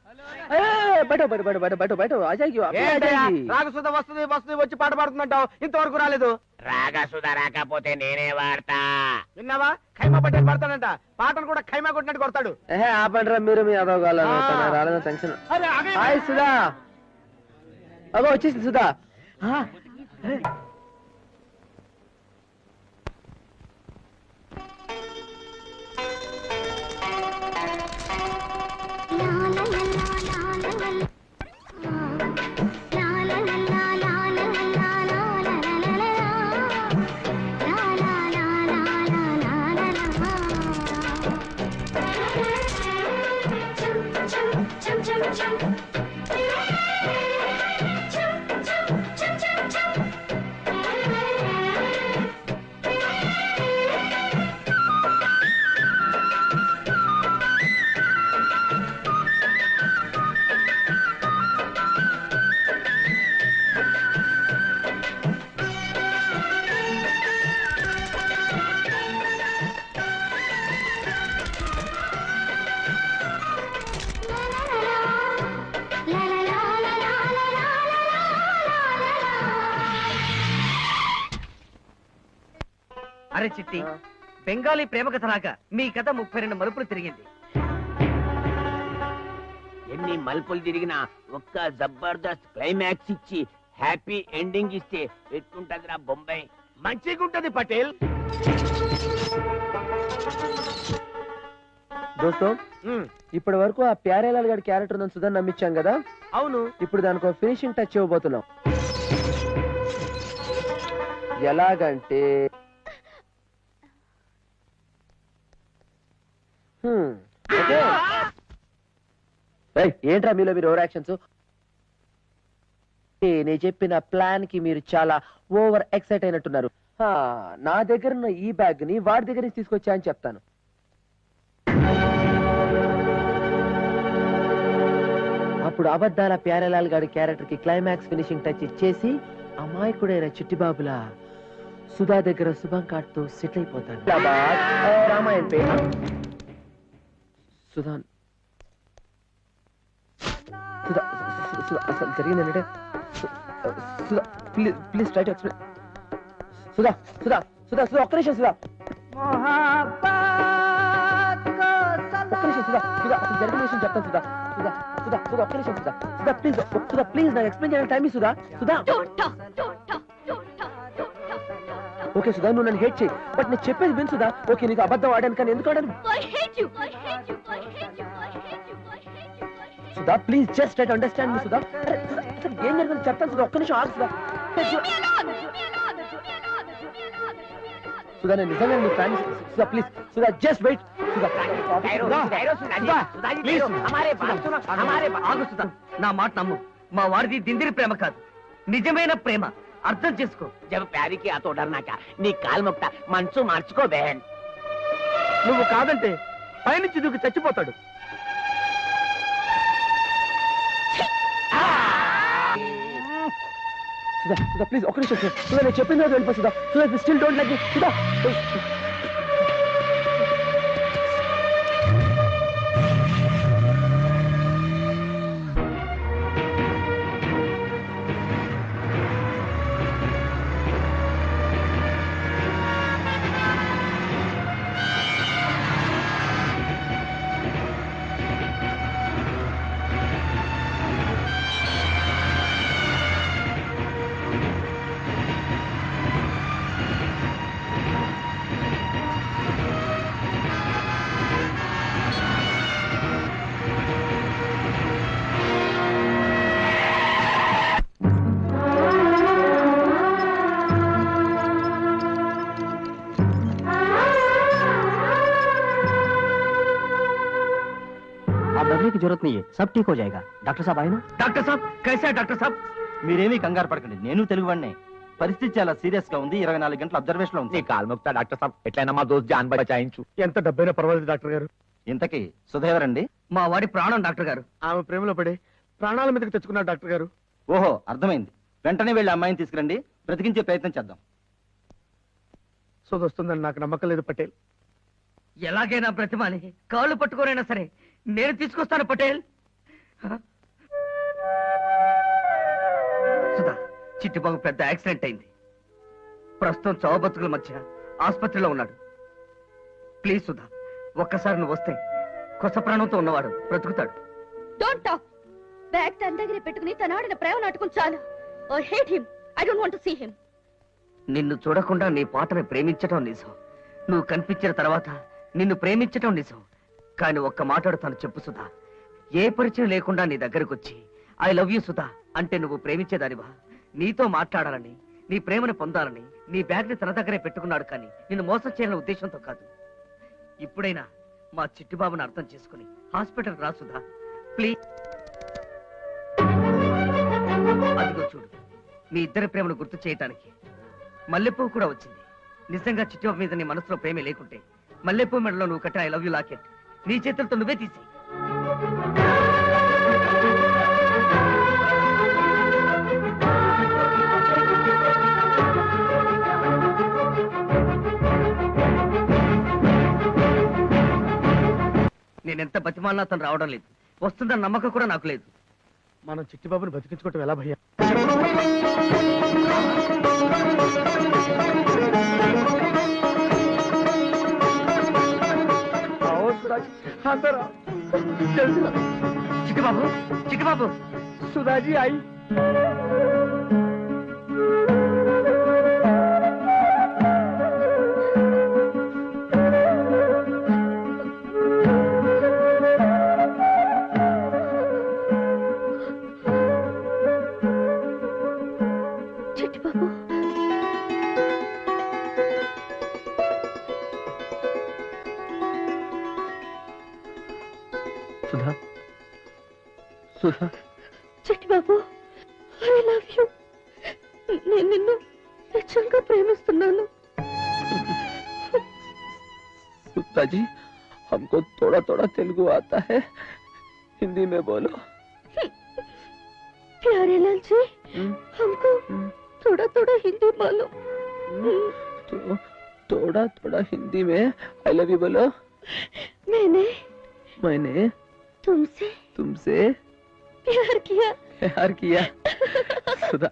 बैठो बैठो बैठो बैठो बैठो बैठो आ जाएगी రాగసుధ వస్తుంది వస్తుంది వచ్చి పాట పాడుతుందంటావు ఇంతవరకు రాలేదు. రాగసుధ రాకపోతే నేనే వాడతా. విన్నావా? ఖైమా పట్టేసి పడతాడంట. పాటను కూడా ఖైమా కొట్టినట్టు కొడతాడు. ఆపండ్రా మీరు మీ అదోగాలను రాలేదో టెన్షన్. హాయ్ సుధా, అగో వచ్చేసింది సుధా. అరే చిట్టి, బెంగాలీ ప్రేమ కథలాగా మీ కథ 32 మలుపులు తిరిగింది. ఎన్ని మలుపులు తిరిగినా ఒక్క జబర్దస్త్ క్లైమాక్స్ ఇచ్చి హ్యాపీ ఎండింగ్ ఇస్తే ఎట్టుంటదిరా బొంబాయి? మంచిగా ఉంటది పటేల్. దోస్తో ఇప్పటి వరకు ఆ ప్యారేలాల్ గారి క్యారెక్టర్ ఉందని సుధా నమ్మించాం కదా. అవును, ఇప్పుడు దానికి ఫినిషింగ్ టచ్ ఇవ్వబోతున్నాం. ఎలాగంటే ఏంట్రా మీలో మీరు ఓవర్ యాక్షన్స్? నేను చెప్పిన ప్లాన్ కి మీరు చాలా ఓవర్ ఎక్సైట్ అయినట్టున్నారు. నా దగ్గర ఉన్న ఈ బ్యాగ్ ని వాడి దగ్గర నుంచి తీసుకొచ్చా అని చెప్తాను. అప్పుడు అబద్ధాల ప్యారేలాల్ గారి క్యారెక్టర్ కి క్లైమాక్స్ ఫినిషింగ్ టచ్ ఇచ్చేసి అమాయకుడైన చిట్టిబాబులా సుధా దగ్గర శుభం కార్డ్తో సెటిల్ అయిపోతాను. రామాయణ పే సుధా సుధా సుధా అసలు జరిగిందంటే Sudha please try to explain. Sudha Sudha Sudha Sudha ఒక్క నిమిషం సుధా, ఒక్క నిమిషం సుధా. సుధా అసలు జరిగిన విషయం చెప్తాను సుధా. సుధా సుధా సుధా ఒక్క నిమిషం సుధా. సుధా ప్లీజ్ సుధా ప్లీజ్ నాకు ఎక్స్ప్లెయిన్ చేయడానికి టైం సుధా. సుధా ఓకే సుధా, నువ్వు నన్ను హేట్ చేయి, బట్ నేను చెప్పేది విను సుధా. ఓకే నీకు అబద్ధం ఆడాను, కానీ ఎందుకు ఆడాను? Sudha please just try to understand me Sudha. అసలు ఏం జరిగింది చెప్తాను సుధా, ఒక్క నిమిషం ఆగు సుధా. సుధా నేను నిజంగా నీ fan Sudha, please Sudha just wait Sudha. నా మాట నమ్ము, మా వాడిది దిందిరి ప్రేమ కాదు, నిజమైన ప్రేమ. అర్థం చేసుకో. జబ ప్యారికి ఆ తోడర్నాక నీ కాలు మొక్త మనసు మార్చుకో బేన్. నువ్వు కాదంటే పైనుంచి దూకి చచ్చిపోతాడు. సుధా సుధా ప్లీజ్ ఒక్క నిమిషం సుధా, నేను చెప్పిన రోజు వెళ్ళిపో Sudha. Sudha still don't like me Sudha. की जरूरत नहीं है, सब ठीक हो जाएगा. डॉक्टर साहब आए ना? डॉक्टर साहब कैसा है डॉक्टर साहब? మీరేమీ కంగారు పడకండి, నేను తెలుగువాడినే. పరిస్థితి చాలా సీరియస్ గా ఉంది. 24 గంటల అబ్జర్వేషన్ లో ఉంది. కాల్ మొక్తా డాక్టర్ సాబ్, ఎట్లయినా మా దోస్త్ జాన్ బచాయించు. ఎంత డబ్బైనా పర్వాలేదు డాక్టర్ గారు. ఇంతకీ సుధేవరండి? మా వాడి ప్రాణం డాక్టర్ గారు. ఆమె ప్రేమలో పడి ప్రాణాల మీదకి తెచ్చుకున్నారు డాక్టర్ గారు. ఓహో అర్థమైంది. వెంటనే వెళ్ళి అమ్మాయిని తీసుకురండి, బ్రతికించే ప్రయత్నం చేద్దాం. సోదొస్తుందని నాకు నమ్మకం లేదు పటేల్. ఎలాగైనా బ్రతిమాలి కాళ్ళు పట్టుకోరైనా సరే నేను తీసుకొస్తాను పటేల్. సుధా, చిట్టిబాబు పెద్ద యాక్సిడెంట్ అయింది. ప్రస్తుతం చావు బతుకుల మధ్య ఆసుపత్రిలో ఉన్నాడు. ప్లీజ్ సుధా, ఒక్కసారి నువ్వు వస్తే కొత్త ప్రాణంతో ఉన్నవాడు బ్రతుకుతాడు. Don't talk. బ్యాగ్ తన దగ్గర పెట్టుకుని తన ఆడిన ప్రేమ నాటకం చాలు. I hate him. I don't want to see him. నిన్ను చూడకుండా నీ పాటని ప్రేమించటం నిజం. నువ్వు కనిపించిన తర్వాత నిన్ను ప్రేమించటం నిజం. కానీ ఒక్క మాట్లాడుతాను, చెప్పు సుధా. ఏ పరిచయం లేకుండా నీ దగ్గరకు వచ్చి ఐ లవ్ యూ సుధా అంటే నువ్వు ప్రేమించేదానివా? నీతో మాట్లాడాలని, నీ ప్రేమను పొందాలని నీ బ్యాగ్ ని తన దగ్గరే పెట్టుకున్నాడు, కానీ నిన్ను మోసం చేయాలనే ఉద్దేశంతో కాదు. ఇప్పుడైనా మా చిట్టిబాబుని అర్థం చేసుకుని హాస్పిటల్ రా సుధా, ప్లీజ్. అదిగో చూడు, మీ ఇద్దరి ప్రేమను గుర్తు చేయటానికి మల్లెపువ్వు కూడా వచ్చింది. నిజంగా చిట్టిబాబు మీద నీ మనసులో ప్రేమే లేకుంటే మల్లెపువ్వు మెడలో నువ్వు కట్టిన ఐ లవ్ యూ లాకెట్ నీ చేతులతో నువ్వే తీసి. నేనెంత బతిమాలినా తను రావడం లేదు. వస్తుందని నమ్మకం కూడా నాకు లేదు. మనం చిట్టిబాబుని బతికించుకోవటం ఎలా భయ్యా? చిట్టిబాబు, చిట్టిబాబు, సుధాజీ आई। Sudha, Sudha, Chitti Babu, I love you. నేను నిన్ను నిజంగా ప్రేమిస్తున్నాను. सुधा जी, हमको थोड़ा थोड़ा तेलुगु आता है, हिंदी में बोलो। प्यारे लाल जी, हमको थोड़ा थोड़ा हिंदी मालूम। तो थोड़ा थोड़ा हिंदी में आई लव यू बोलो। मैंने तुमसे प्यार किया। सुधा,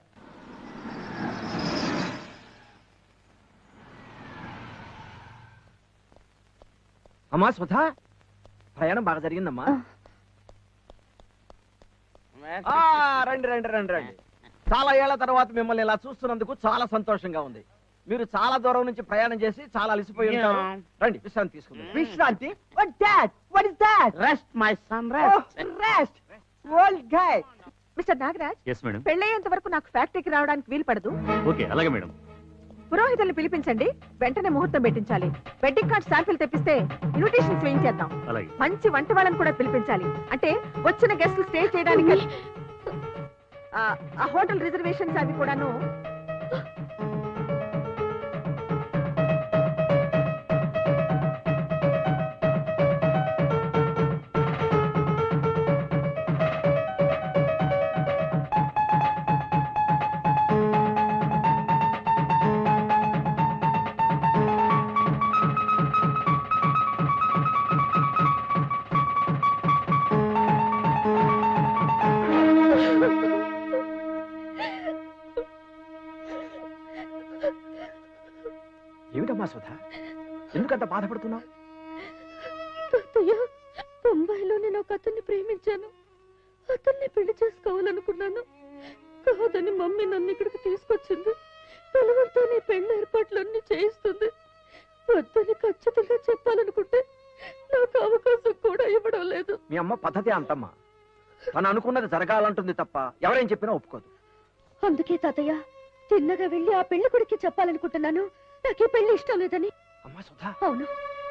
అమ్మా సుధా, ప్రయాణం బాగా జరిగిందమ్మా. రండి రండి రండి రండి. చాలా ఏళ్ల తర్వాత మిమ్మల్ని ఇలా చూస్తున్నందుకు చాలా సంతోషంగా ఉంది. మీరు చాలా దూరం నుంచి ప్రయాణం చేసి చాలా అలసిపోయి ఉంటారు. రండి విశ్రాంతి తీసుకుందాం. విశ్రాంతి? What that? What is that? Rest, my son, Oh, rest. rest. Old guy. Mister Nagaraj, yes madam. పెళ్ళయ్యేంత వరకు నాకు ఫ్యాక్టరీకి రావడానికి వీలు పడదు. ఓకే, అలాగే మేడం. పురోహితుల్ని పిలిపించండి, వెంటనే ముహూర్తం పెట్టించాలి. వెడ్డింగ్ కార్డ్ శాంపిల్ తెప్పిస్తే ఇన్విటేషన్స్ వేయించేద్దాం. అలాగే. మంచి వంట వాళ్ళని కూడా పిలిపించాలి, అంటే వచ్చిన గెస్టులు స్టే చేయడానికి. ఆ హోటల్ రిజర్వేషన్స్ అవి కూడాను. ఏమిటమ్మా సుధా, ఎందుకంత బాధపడుతున్నావు? తాతయ్య, బొంబాయిలో నేను ఒక అతన్ని ప్రేమించాను. అతన్ని పెళ్లి చేసుకోవాలనుకున్నాను. కాదని మమ్మీ నన్ను ఇక్కడికి తీసుకొచ్చింది. బలవంతో నీ పెళ్లి ఏర్పాట్లన్నీ చేయిస్తుంది. వద్దని ఖచ్చితంగా చెప్పాలనుకుంటే నాకు అవకాశం కూడా ఇవ్వడం లేదు. మీ అమ్మ పద్ధతి అంతమ్మా. తను అనుకున్నది జరగాలంటుంది తప్ప ఎవరేం చెప్పినా ఒప్పుకోదు. అందుకే తాతయ్య, తిన్నగా వెళ్ళి ఆ పెళ్లి కొడుక్కి చెప్పాలనుకుంటున్నాను, నాకు ఈ పెళ్లి ఇష్టం లేదని. అమ్మా సుధా, అవును,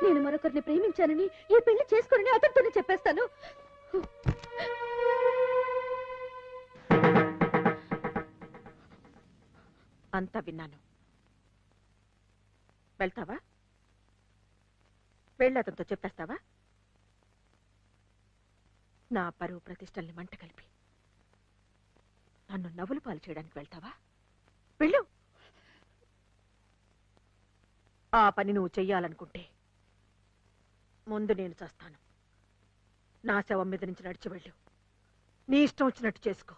నేను మరొకరిని ప్రేమించానని, ఈ పెళ్లి చేసుకుని అతనితోనే చెప్పేస్తాను. అంతా విన్నాను. వెళ్తావా? వెళ్ళి అతనితో చెప్పేస్తావా? నా పరువు ప్రతిష్టల్ని మంట కలిపి నన్ను నవ్వులు పాలు చేయడానికి వెళ్తావా? వెళ్ళు. ఆ పని నువ్వు చెయ్యాలనుకుంటే ముందు నేను చేస్తాను. నా శవం మీద నుంచి నడిచి వెళ్ళు. నీ ఇష్టం వచ్చినట్టు చేసుకో.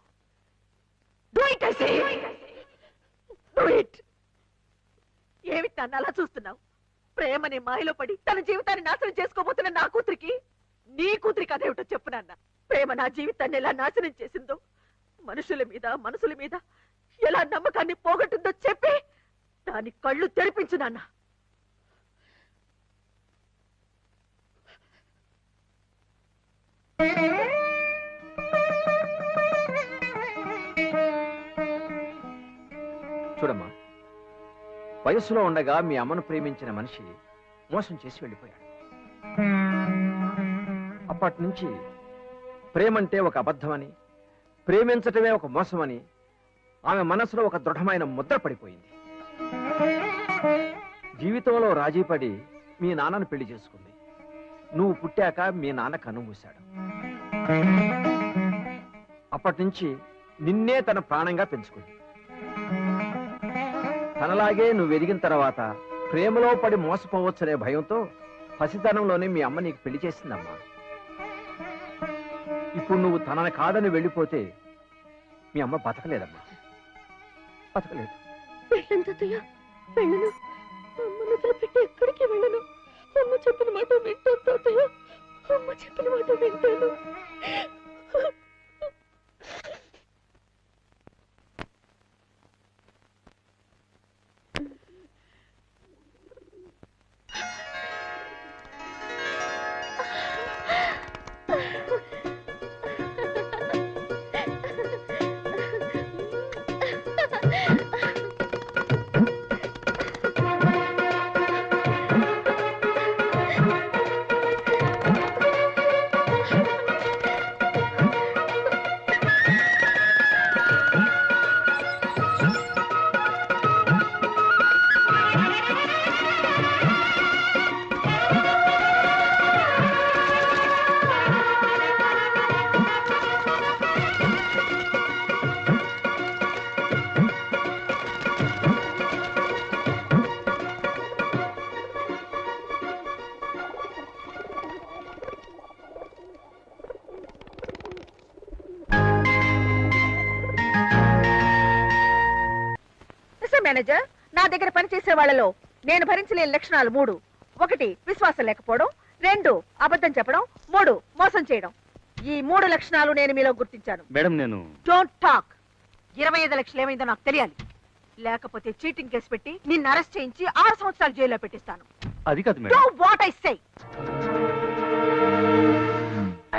Do it, I say. Do it. ఏమిటి నన్ను అలా చూస్తున్నావు? ప్రేమని మాయలో పడి తన జీవితాన్ని నాశనం చేసుకోబోతున్న నా కూతురికి నీ కూతురికి అదేమిటో చెప్పు నాన్న. ప్రేమ నా జీవితాన్ని ఎలా నాశనం చేసిందో, మనుషుల మీద మనసుల మీద ఎలా నమ్మకాన్ని పోగొట్టిందో చెప్పి దాని కళ్ళు తెరిపించు నాన్న. చూడమ్మా, వయస్సులో ఉండగా మీ అమ్మను ప్రేమించిన మనిషి మోసం చేసి వెళ్ళిపోయాడు. అప్పటి నుంచి ప్రేమంటే ఒక అబద్ధమని, ప్రేమించటమే ఒక మోసమని ఆమె మనసులో ఒక దృఢమైన ముద్ర పడిపోయింది. జీవితంలో రాజీపడి మీ నాన్నను పెళ్లి చేసుకుంది. నువ్వు పుట్టాక మీ నాన్న కన్నుమూశాడు. అప్పటి నుంచి నిన్నే తన ప్రాణంగా పెంచుకుంది. తనలాగే నువ్వు ఎదిగిన తర్వాత ప్రేమలో పడి మోసపోవచ్చనే భయంతో పసితనంలోనే మీ అమ్మ నీకు పెళ్లి చేసిందమ్మా. ఇప్పుడు నువ్వు తనని కాదని వెళ్ళిపోతే మీ అమ్మ బతకలేదమ్మా, బతకలేదు. వెళ్ళను, అమ్మను వదిలిపెట్టి ఎక్కడికి వెళ్ళను. అమ్మ చెప్పిన మాట వింటాను తాతయ్య, అమ్మ చెప్పిన మాట వింటాను. మేనేజర్, నా దగ్గర పనిచేసే వాళ్ళలో నేను భరించలేని లక్షణాలు 3. 1 విశ్వాసం లేకపోవడం, 2 అబద్ధం చెప్పడం, 3 మోసం చేయడం. ఈ 3 లక్షణాలు నేను మీలో గుర్తించాను. మేడం నేను డోంట్ టాక్. 25 లక్షలు ఏమైందో నాకు తెలియాలి. లేకపోతే చీటింగ్ కేసు పెట్టి నిన్ను అరెస్ట్ చేయించి 6 సంవత్సరాలు జైల్లో పెట్టిస్తాను. అది కాదు డూ వాట్ ఐ సే.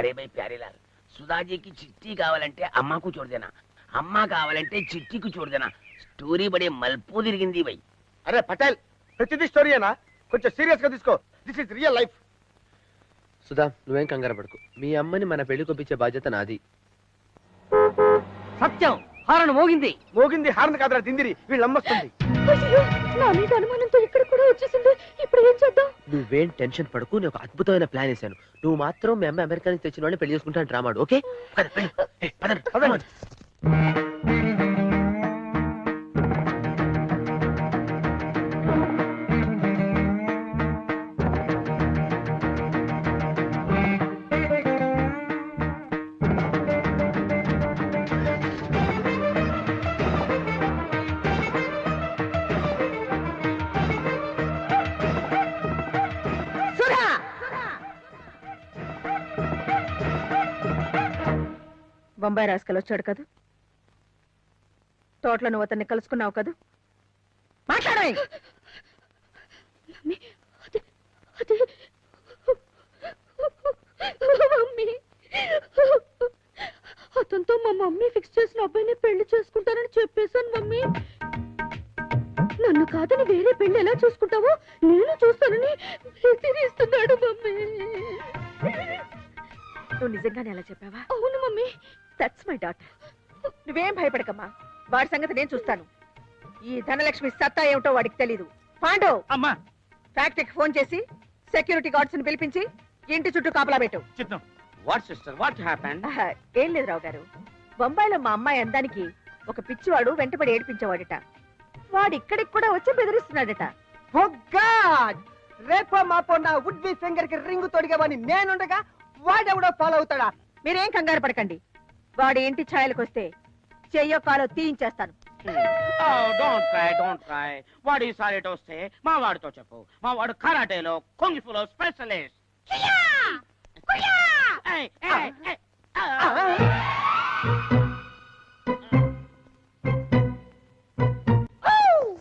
అరే భయ్ ప్యారీలాల్, సుధాజీకి చిట్టి కావాలంటే అమ్మకు చూడదేనా, అమ్మ కావాలంటే చిట్టికి చూడదేనా. స్టోరీ బడే మల్పు తిరిగింది భయ్. అరే పటేల్, ప్రతిదీ స్టోరీయేనా? కొంచెం సీరియస్ గా తీసుకో. This is real life. Sudha, నువ్వేం కంగారు పడుకు. మీ అమ్మని మన పెళ్లి కొప్పించే బాధ్యత నాది. సత్యం, హారణ మోగింది. మోగింది హారణ కాదురా దిందిరి, వీళ్ళు నమ్మొస్తుంది. నా మీద అనుమానంతో ఇక్కడ కూడా వచ్చేసింది. ఇప్పుడు ఏం చేద్దాం? నువ్వేం టెన్షన్ పడుకు. నేను ఒక అద్భుతమైన ప్లాన్ వేశాను. నువ్వు మాత్రం మీ అమ్మ అమెరికా నుంచి తెచ్చిన వాడిని పెళ్లి చేసుకుంటాను డ్రామాడు. ఓకే? బొంబాయి రాసుకలు వచ్చాడు కదా, తోటలో నువ్వు అతన్ని కలుసుకున్నావు కదా, మాట్లాడే. అతనితో మా మమ్మీ ఫిక్స్ చేసిన అబ్బాయిని పెళ్లి చేసుకుంటానని చెప్పేశాను మమ్మీ. నన్ను కాదని వేరే పెళ్లి ఎలా చూసుకుంటావో నేను చూస్తానని బెదిరిస్తున్నాడు మమ్మీ. నువ్వు నిజంగానే అలా చెప్పావా? అవును మమ్మీ. That's my daughter. నువ్వేం భయపడకమ్మా, వాడి సంగతి నేను చూస్తాను. ఈ ధనలక్ష్మి సత్తా ఏమిటో వాడికి తెలీదు. పాండు, అమ్మా ఫ్యాక్టరీకి ఫోన్ చేసి సెక్యూరిటీ గార్డ్స్ ని పిలిపించి ఇంటి చుట్టూ కాపలా పెట్టు. చిత్తం. What sister, what happen? ఏం లేదు రావు గారు, బొంబాయిలో మా అమ్మాయి అందానికి ఒక పిచ్చివాడు వెంటబడి ఏడిపించేవాడట. వాడు ఇక్కడికి కూడా వచ్చి బెదిరిస్తున్నాడట. Oh God! రేపో మాపో నా వుడ్ బి ఫింగర్ కి రింగ్ తొడిగేవని నేనుండగా వాడెవడో ఫాలో అవుతాడా? మీరేం కంగారు పడకండి. వాడి ఇంటి ఛాయలకు వస్తే చెయ్యో కాలో తీయించేస్తాను. డోంట్ క్రై వాడు ఈసారి వస్తే మా వాడితో చెప్పు. మా వాడు కరాటేలో కుంగ్ ఫులో స్పెషలిస్ట్.